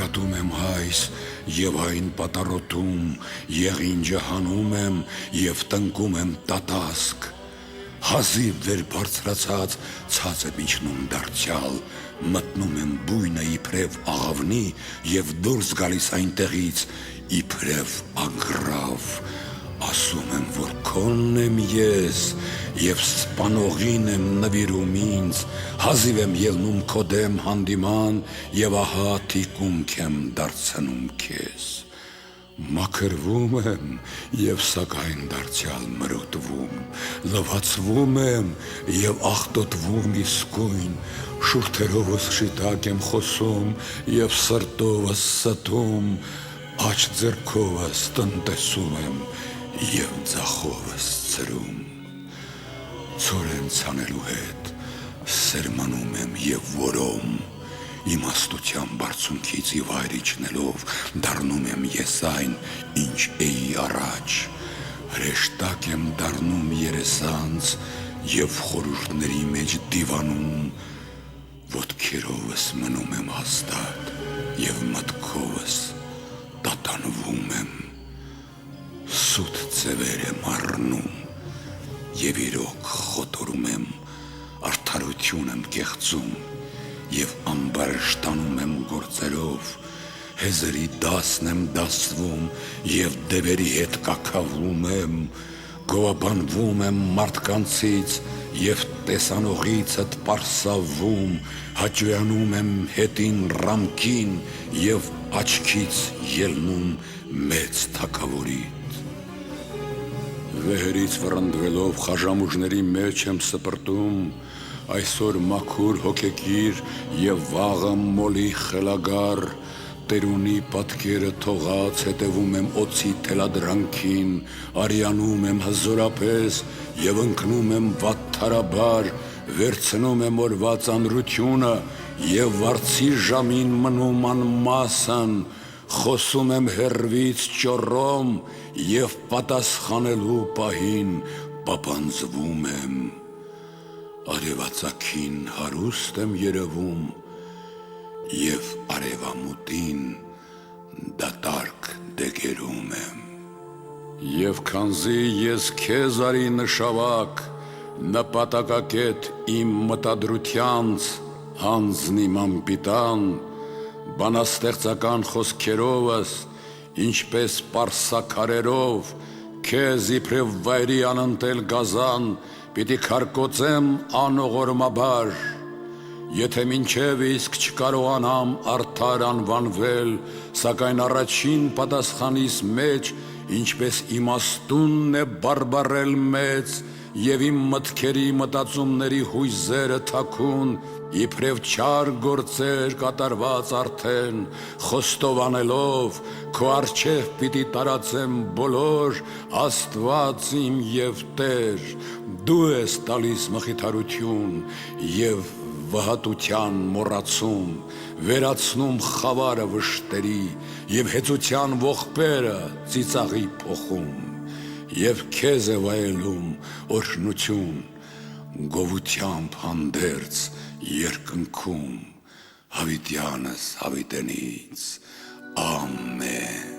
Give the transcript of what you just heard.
Կրակատում եմ հայս և այն պատառոտում, եղինջը հանում եմ և տնկում եմ տատասկ, հազիվ վեր բարձրացած ցած եմ իջնում դարձյալ, մտնում եմ բույնը իբրև աղավնի և դուրս գալիս այնտեղից իբրև ագռավ, ասում եմ, որ քոնն եմ ես և սպանողին եմ նվիրում ինձ, հազիվ եմ ելնում քո դեմ հանդիման և ահա թիկունք եմ դարձնում քեզ, մաքրվում եմ և սակայն դարձյալ մրոտվում, լվացվում եմ և աղտոտվում իսկույն, շուրթերովս շիտակ եմ խոսում և սրտովս ստում, աջ ձեռքովս տնտեսում եմ և ձախովս ցրում, ցորեն ցանելու հետ սերմանում եմ և որում, իմաստության բարձունքից ի վայր իջնելով դառնում եմ ես այն, ինչ էի առաջ, հրեշտակ եմ դառնում երեսանց և խորհուրդների մեջ դիվանում, ոտքերովս մնում եմ հաստատ և մտքովս տատանվում եմ, սուտ ձևեր եմ առնում և իրոք խոտորում եմ, արդարություն եմ կեղծում և ամբարշտանում եմ գործերով, հեզրի դասն եմ դասվում և դևերի հետ կաքավում եմ, գովաբանվում եմ մարդկանցից և տեսանողիցդ պարսավում, հաճոյանում եմ հետին ռամքին և աչքից ելնում մեծ թագավորիդ, վեհերից վռնդվելով խաժամուժների մեջ եմ սպրտում, այսօր մաքուր հոգեկիր և վաղը մոլի խելագար, տերունի պատկերը թողած հետևում եմ օձի թելադրանքին, արյանում եմ հզորապես և ընկնում եմ վատթարաբար, վերցնում եմ օրվա ծանրությունը և վարձի ժամին մնում անմասն, խոսում եմ հեռվից ճոռոմ և պատասխանելու պահին պապանձվում եմ, արևածագին հարուստ եմ երևում և արևամուտին դատարկ դեգերում եմ, և քանզի ես քեզ արի նշավակ, նպատակակետ իմ մտադրությանց, հանձն իմ անպիտան, բանաստեղծական խոսքերովս, ինչպես պարսաքարերով, քեզ իբրև վայրի անընտել գազան, պիտի քարկոծեմ անողորմաբար, եթե մինչև իսկ չկարողանամ արդար անվանվել, սակայն առաջին պատասխանիս մեջ, ինչպես իմաստունն է բարբառել մեծ, և իմ մտքերի մտածումների հույզերը թաքուն, իբրև չար գործեր կատարված արդեն, խոստովանելով, քո առջև պիտի տարածեմ բոլոր, Աստված իմ և Տեր, դու ես տալիս մխիթարություն և վհատության մոռացում, վերացնում խավարը վշտերի և հեծության ողբերը ծիծաղի փոխում, և քեզ է վայելում օրհնություն, գովությամբ հանդերձ երկնքում, հավիտյանս հավիտենից, ամեն։